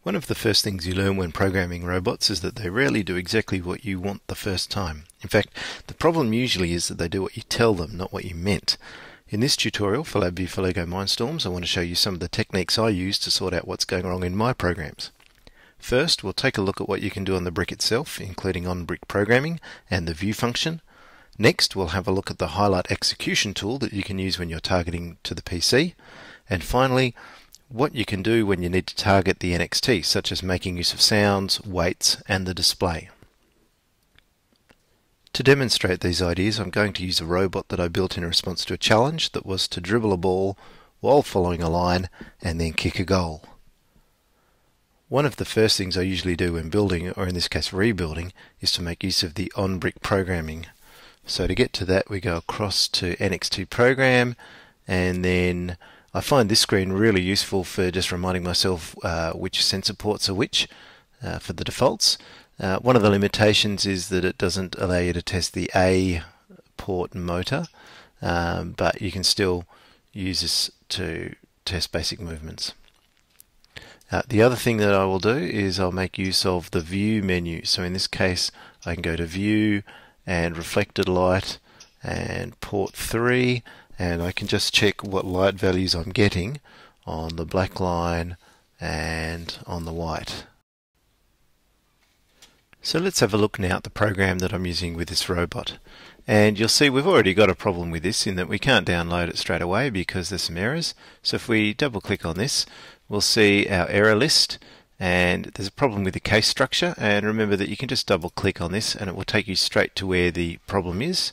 One of the first things you learn when programming robots is that they rarely do exactly what you want the first time. In fact, the problem usually is that they do what you tell them, not what you meant. In this tutorial for LabVIEW for LEGO Mindstorms, I want to show you some of the techniques I use to sort out what's going wrong in my programs. First, we'll take a look at what you can do on the brick itself, including on-brick programming and the view function. Next, we'll have a look at the highlight execution tool that you can use when you're targeting to the PC. And finally, what you can do when you need to target the NXT, such as making use of sounds, weights, and the display. To demonstrate these ideas, I'm going to use a robot that I built in response to a challenge that was to dribble a ball while following a line and then kick a goal. One of the first things I usually do when building, or in this case rebuilding, is to make use of the on-brick programming. So to get to that, we go across to NXT program, and then I find this screen really useful for just reminding myself which sensor ports are which for the defaults. One of the limitations is that it doesn't allow you to test the A port motor, but you can still use this to test basic movements. The other thing that I will do is I'll make use of the view menu. So in this case I can go to view and reflected light and port 3, and I can just check what light values I'm getting on the black line and on the white. So let's have a look now at the program that I'm using with this robot. And you'll see we've already got a problem with this in that we can't download it straight away because there's some errors. So if we double click on this, we'll see our error list, and there's a problem with the case structure. And remember that you can just double click on this and it will take you straight to where the problem is.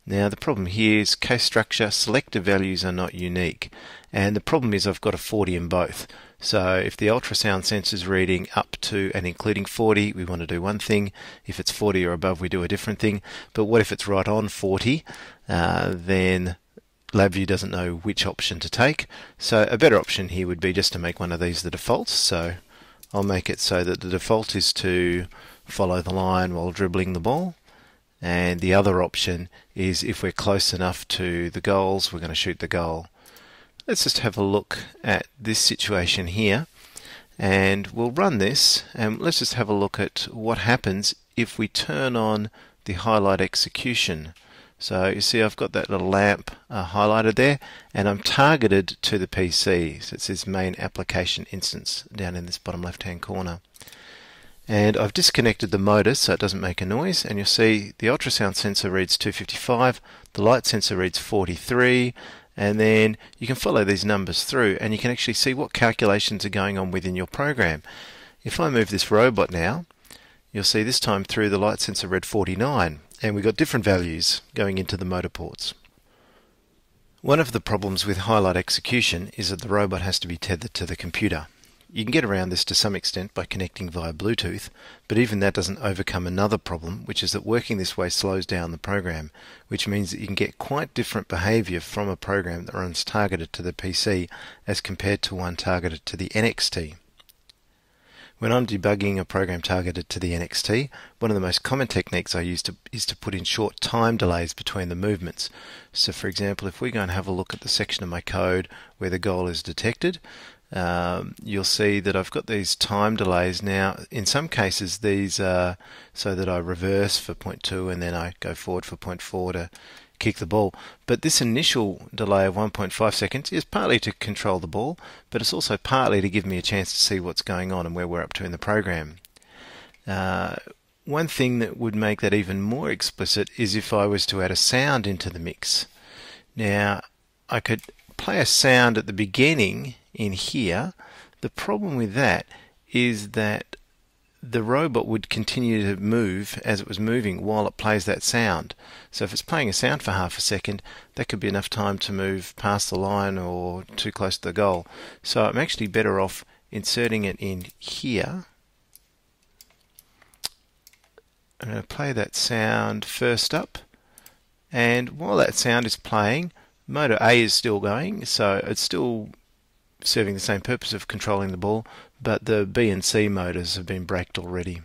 Now the problem here is case structure, selector values are not unique, and the problem is I've got a 40 in both. So if the ultrasound sensor is reading up to and including 40, we want to do one thing. If it's 40 or above, we do a different thing. But what if it's right on 40? Then LabVIEW doesn't know which option to take. So a better option here would be just to make one of these the default. So I'll make it so that the default is to follow the line while dribbling the ball. And the other option is if we're close enough to the goals, we're going to shoot the goal. Let's just have a look at this situation here, and we'll run this, and let's just have a look at what happens if we turn on the highlight execution. So you see I've got that little lamp highlighted there, and I'm targeted to the PC. So it says main application instance down in this bottom left hand corner. And I've disconnected the motor so it doesn't make a noise, and you'll see the ultrasound sensor reads 255, the light sensor reads 43, and then you can follow these numbers through and you can actually see what calculations are going on within your program. If I move this robot now, you'll see this time through the light sensor read 49, and we've got different values going into the motor ports. One of the problems with highlight execution is that the robot has to be tethered to the computer. You can get around this to some extent by connecting via Bluetooth, but even that doesn't overcome another problem, which is that working this way slows down the program, which means that you can get quite different behavior from a program that runs targeted to the PC as compared to one targeted to the NXT. When I'm debugging a program targeted to the NXT, one of the most common techniques I use is to put in short time delays between the movements. So for example, if we go and have a look at the section of my code where the goal is detected, you'll see that I've got these time delays. Now in some cases these are so that I reverse for point 2 and then I go forward for point 4 to kick the ball, but this initial delay of 1.5 seconds is partly to control the ball, but it's also partly to give me a chance to see what's going on and where we're up to in the program. One thing that would make that even more explicit is if I was to add a sound into the mix. Now I could play a sound at the beginning in here. The problem with that is that the robot would continue to move as it was moving while it plays that sound. So if it's playing a sound for half a second, that could be enough time to move past the line or too close to the goal. So I'm actually better off inserting it in here. I'm going to play that sound first up, and while that sound is playing, motor A is still going, so it's still serving the same purpose of controlling the ball, but the B and C motors have been braked already,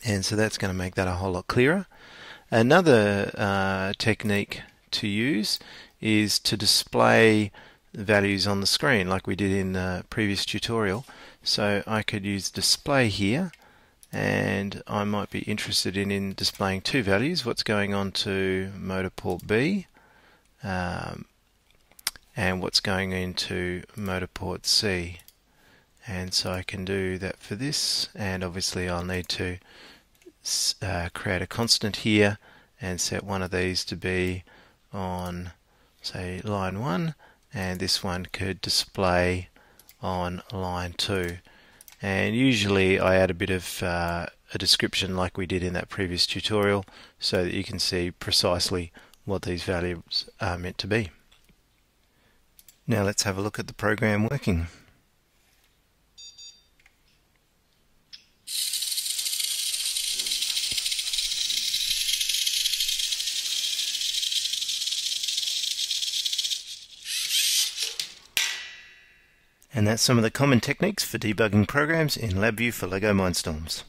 and so that's going to make that a whole lot clearer. Another technique to use is to display the values on the screen like we did in the previous tutorial. So I could use display here, and I might be interested in displaying two values, what's going on to motor port B and what's going into motor port C. And so I can do that for this, and obviously I'll need to create a constant here and set one of these to be on, say, line 1, and this one could display on line 2. And usually I add a bit of a description like we did in that previous tutorial so that you can see precisely what these values are meant to be. Now let's have a look at the program working. And that's some of the common techniques for debugging programs in LabVIEW for LEGO Mindstorms.